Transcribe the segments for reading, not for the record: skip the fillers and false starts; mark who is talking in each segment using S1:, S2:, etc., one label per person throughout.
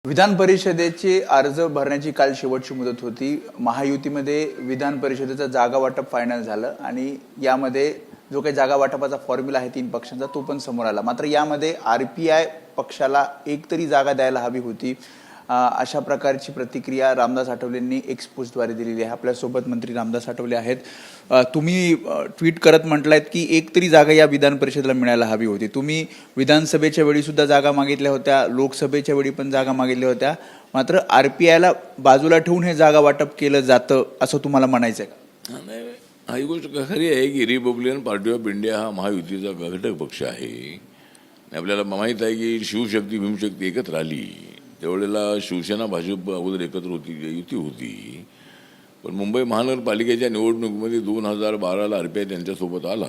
S1: विधान परिषदेचे अर्ज भरण्याची काल शेवटची मुदत होती। महायुतीमध्ये विधान परिषदेचा जागा वाटप फायनल झालं आणि यामध्ये जो काही जागा वाटपाचा फॉर्म्युला आहे 3 पक्षांचा तो पण समोर आला। मात्र यामध्ये आरपीआय पक्षाला एक तरी जागा द्यायला हवी होती अशा प्रकारची प्रतिक्रिया रामदास आठवलेंनी एक्स पोस्टद्वारे दिलेली आहे। आपल्या सोबत मंत्री रामदास आठवले आहेत। तुम्ही ट्विट करत म्हटलात की एक तरी जागा या विधान परिषदेला मिळायला हवी होती। तुम्ही विधानसभेच्या वेळी सुद्धा जागा मागितल्या होत्या, लोकसभेच्या वेळी पण जागा मागितल्या होत्या, मात्र आरपीआयला बाजूला ठेवून हे जागा वाटप केलं जातं असं तुम्हाला म्हणायचं आहे का?
S2: हा ही गोष्ट खरी आहे की रिपब्लिकन पार्टी ऑफ इंडिया हा महायुतीचा घटक पक्ष आहे। आपल्याला माहीत आहे की शिवशक्ती भीमशक्ती एकत्र आली त्यावेळेला शिवसेना भाजप अगोदर एकत्र होती, युती होती। पण मुंबई महानगरपालिकेच्या निवडणुकीमध्ये 2012ला आरपीआय त्यांच्यासोबत आला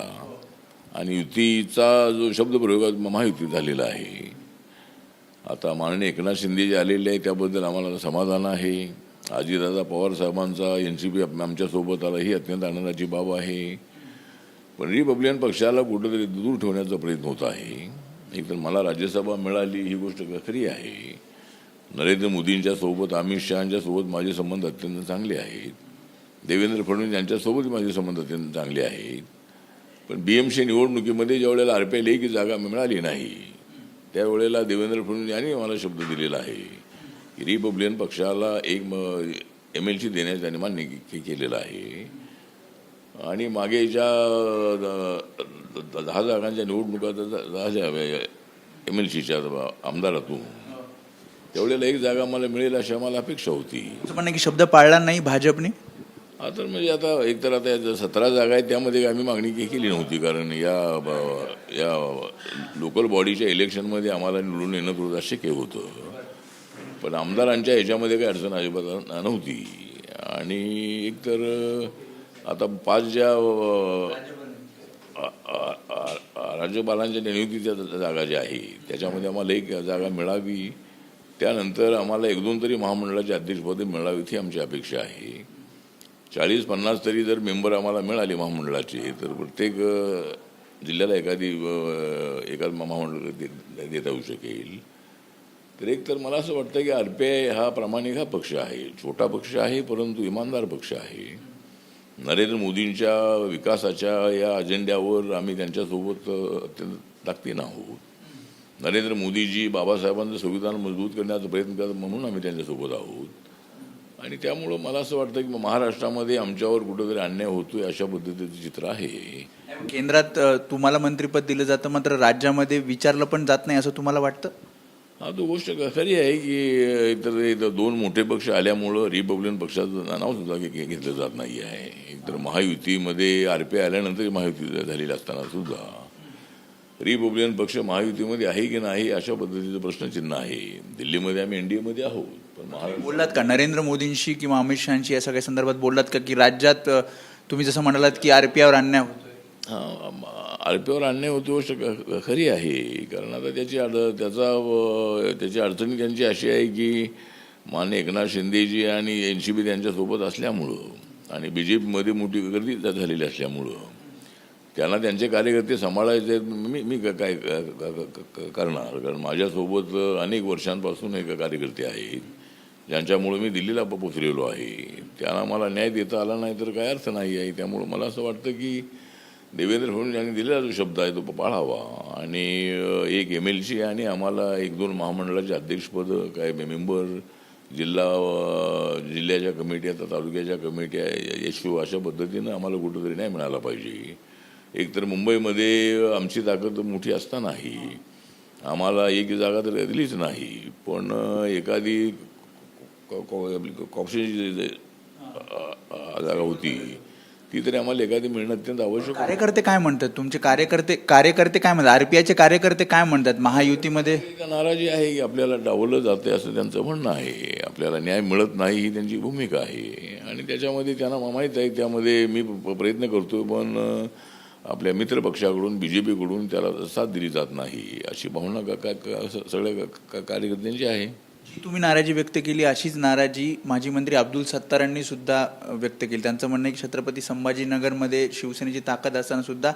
S2: आणि युतीचा जो शब्दप्रयोग महायुती झालेला आहे। आता माननीय एकनाथ शिंदे जे आलेले आहे त्याबद्दल आम्हाला समाधान आहे। अजितदादा पवार साहेबांचा एनसीपी आमच्यासोबत आला ही अत्यंत आनंदाची बाब आहे। पण रिपब्लिकन पक्षाला कुठेतरी दूर ठेवण्याचा प्रयत्न होत आहे। एकतर मला राज्यसभा मिळाली ही गोष्ट खरी आहे। नरेंद्र मोदींच्या सोबत, अमित शहांच्या सोबत माझे संबंध अत्यंत चांगले आहेत। देवेंद्र फडणवीस यांच्यासोबत माझे संबंध अत्यंत चांगले आहेत। पण बीएमसी निवडणुकीमध्ये ज्या वेळेला आरपीआयला एक जागा मिळाली नाही त्यावेळेला देवेंद्र फडणवीस यांनी मला शब्द दिलेला आहे की रिपब्लिकन पक्षाला एक MLC देण्याचा त्यांनी मान्य केलेलं आहे। आणि मागे ज्या 10 जागांच्या निवडणुका 10 MLCच्या आमदारातून त्यावेळेला एक जागा मला मिळेल अशी आम्हाला अपेक्षा होती।
S1: की शब्द पाळला नाही भाजपने।
S2: तर म्हणजे आता एकतर आता 17 जागा आहेत त्यामध्ये आम्ही मागणी केली नव्हती, कारण या लोकल बॉडीच्या इलेक्शनमध्ये आम्हाला निवडून येणं थोडं शक्य होतं। पण आमदारांच्या ह्याच्यामध्ये काही अडचण अजिबात नव्हती। आणि एकतर आता 5 ज्या राज्यपालांच्या नियुक्तीच्या जागा ज्या आहेत त्याच्यामध्ये आम्हाला एक जागा मिळावी, त्यानंतर आम्हाला 1-2 तरी महामंडळाचे अध्यक्षपदे मिळावीत ही आमची अपेक्षा आहे। 40-50 तरी जर मेंबर आम्हाला मिळाले महामंडळाचे तर प्रत्येक जिल्ह्याला एका महामंडळ देता येऊ शकेल। तर एक तर मला असं वाटतं की आरपीआय हा प्रामाणिक हा पक्ष आहे, छोटा पक्ष आहे परंतु इमानदार पक्ष आहे। नरेंद्र मोदींच्या विकासाच्या या अजेंड्यावर आम्ही त्यांच्यासोबत अत्यंत ताकदीन आहोत। नरेंद्र मोदीजी बाबासाहेबांचं संविधान मजबूत करण्याचा प्रयत्न करतात म्हणून आम्ही त्यांच्यासोबत आहोत। आणि त्यामुळं मला असं वाटतं की महाराष्ट्रामध्ये आमच्यावर कुठेतरी अन्याय होतोय अशा पद्धतीचं चित्र आहे।
S1: केंद्रात तुम्हाला मंत्रिपद दिलं जातं मात्र राज्यामध्ये विचारलं पण जात नाही असं तुम्हाला वाटतं?
S2: तो गोष्ट खरी आहे की एकतर 2 मोठे पक्ष आल्यामुळं रिपब्लिकन पक्षाचं नाव सुद्धा घेतलं जात नाही आहे। एकतर महायुतीमध्ये आरपीआय आल्यानंतर महायुती झालेली असताना सुद्धा रिपब्लिकन पक्ष महायुतीमध्ये आहे की नाही अशा पद्धतीचं प्रश्नचिन्ह आहे। दिल्लीमध्ये आम्ही एनडीएमध्ये आहोत पण
S1: बोललात का नरेंद्र मोदींशी किंवा अमित शहांशी या सगळ्या संदर्भात बोललात का की राज्यात तुम्ही जसं म्हणालात की आरपीआयवर अन्याय होतोय?
S2: आरपीआयवर अन्याय होतो गोष्ट खरी आहे, कारण आता त्याची अडचणी त्यांची अशी आहे की माननीय एकनाथ शिंदेजी आणि एनसीपी त्यांच्यासोबत असल्यामुळं आणि BJPमध्ये मोठी गर्दी झालेली असल्यामुळं त्यांना त्यांचे कार्यकर्ते सांभाळायचे मी काय करणार, कारण माझ्यासोबत अनेक वर्षांपासून एक कार्यकर्ते आहेत ज्यांच्यामुळे मी दिल्लीला पोचलेलो आहे। त्यांना मला न्याय देता आला नाही तर काय अर्थ नाही आहे। त्यामुळं मला असं वाटतं की देवेंद्र फडणवीस यांनी दिलेला जो शब्द आहे तो पाळावा आणि एक MLC आणि आम्हाला 1-2 महामंडळाचे अध्यक्षपद काय मेंबर जिल्ह्याच्या कमिट्या तालुक्याच्या कमिट्या यशू अशा पद्धतीनं आम्हाला कुठंतरी न्याय मिळाला पाहिजे। एकतर मुंबईमध्ये आमची ताकद मोठी असतानाही आम्हाला एक जागा तर दिलीच नाही, पण एखादी कॉप्शनची जागा होती ती तरी आम्हाला एखादी मिळणं अत्यंत आवश्यक।
S1: कार्यकर्ते काय म्हणतात तुमचे? कार्यकर्ते काय म्हणतात? आरपीआयचे कार्यकर्ते काय म्हणतात? महायुतीमध्ये
S2: नाराजी आहे की आपल्याला डावलं जाते असं त्यांचं म्हणणं आहे, आपल्याला न्याय मिळत नाही ही त्यांची भूमिका आहे। आणि त्याच्यामध्ये त्यांना माहीत आहे त्यामध्ये मी प्रयत्न करतो पण आपल्या मित्रपक्षाकडून BJPकडून त्याला साथ दिली जात नाही अशी भावना सगळ्या कार्यकर्त्यांची आहे।
S1: तुम्ही नाराजी व्यक्त केली अशीच नाराजी माजी मंत्री अब्दुल सत्तारांनी सुद्धा व्यक्त केली। त्यांचं म्हणणं आहे की छत्रपती संभाजीनगरमध्ये शिवसेनेची ताकद असताना सुद्धा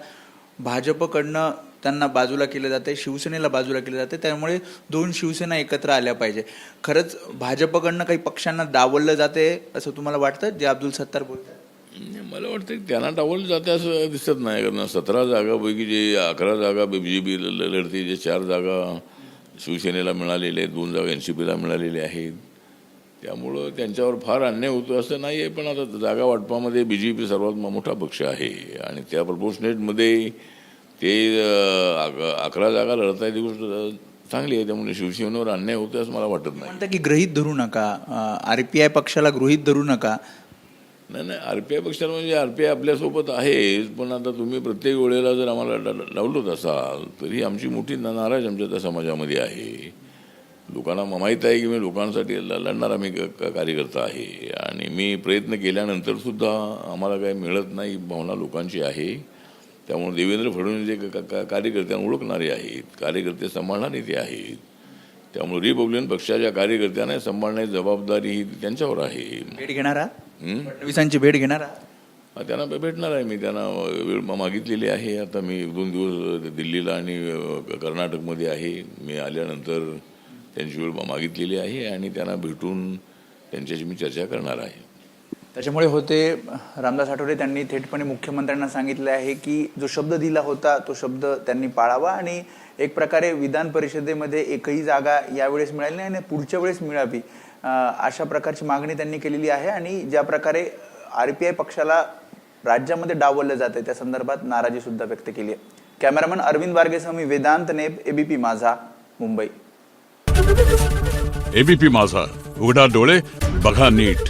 S1: भाजपकडनं त्यांना बाजूला केलं जाते, शिवसेनेला बाजूला केलं जाते. त्यामुळे दोन शिवसेना एकत्र आल्या पाहिजे. खरंच भाजपकडनं काही पक्षांना डावललं जाते असं तुम्हाला वाटतं, जे अब्दुल सत्तार बोलतात?
S2: मला वाटतं की त्यांना डावललं जाते असं दिसत नाही. कारण 17 जागापैकी जे 11 जागा BJP लढते, जे 4 जागा शिवसेनेला मिळालेल्या आहेत, 2 जागा NCPला मिळालेल्या आहेत. त्यामुळं त्यांच्यावर फार अन्याय होतो असं नाही आहे. पण आता जागा वाटपामध्ये BJP सर्वात मोठा पक्ष आहे आणि त्या प्रपोर्शनेटमध्ये ते 11 जागा लढतायत, ही गोष्ट चांगली आहे. त्यामुळे शिवसेनेवर अन्याय होतो असं मला वाटत नाही.
S1: म्हणतं की गृहीत धरू नका, RPI पक्षाला गृहीत धरू नका.
S2: नाही, RPI पक्षाला म्हणजे RPI आपल्यासोबत आहेच, पण आता तुम्ही प्रत्येक वेळेला जर आम्हाला डावलत असाल तरी आमची मोठी नाराज आमच्या त्या समाजामध्ये आहे. लोकांना माहीत आहे की मी लोकांसाठी लढणारा मी कार्यकर्ता आहे आणि मी प्रयत्न केल्यानंतर सुद्धा आम्हाला काही मिळत नाही, भावना लोकांची आहे. त्यामुळे देवेंद्र फडणवीस जे कार्यकर्त्यांना ओळखणारे आहेत, कार्यकर्ते सांभाळणारे ते आहेत. त्यामुळे रिपब्लिकन पक्षाच्या कार्यकर्त्यांना सांभाळण्याची जबाबदारी ही त्यांच्यावर आहे.
S1: भेट घेणारा, फडणवीसांची भेट घेणारा?
S2: त्यांना भेटणार आहे मी. त्यांना वेळ मागितलेली आहे. आता मी 1-2 दिवस दिल्लीला आणि कर्नाटकमध्ये आहे. मी आल्यानंतर त्यांची वेळ मागितलेली आहे आणि त्यांना भेटून त्यांच्याशी मी चर्चा करणार आहे.
S1: त्याच्यामुळे होते रामदास आठवले त्यांनी थेटपणे मुख्यमंत्र्यांना सांगितले आहे की जो शब्द दिला होता तो शब्द त्यांनी पाळावा आणि एक प्रकारे विधान परिषदेमध्ये एकही जागा यावेळेस मिळाली नाही आणि पुढच्या वेळेस मिळावी, अशा प्रकारची मागणी त्यांनी केलेली आहे. आणि ज्या प्रकारे RPI पक्षाला राज्यामध्ये डावललं जाते त्या संदर्भात नाराजी सुद्धा व्यक्त केली आहे. कॅमेरामन अरविंद बारगेसह मी वेदांत नेब, ABP माझा, मुंबई.
S3: ABP माझा, उघडा डोळे बघा नीट.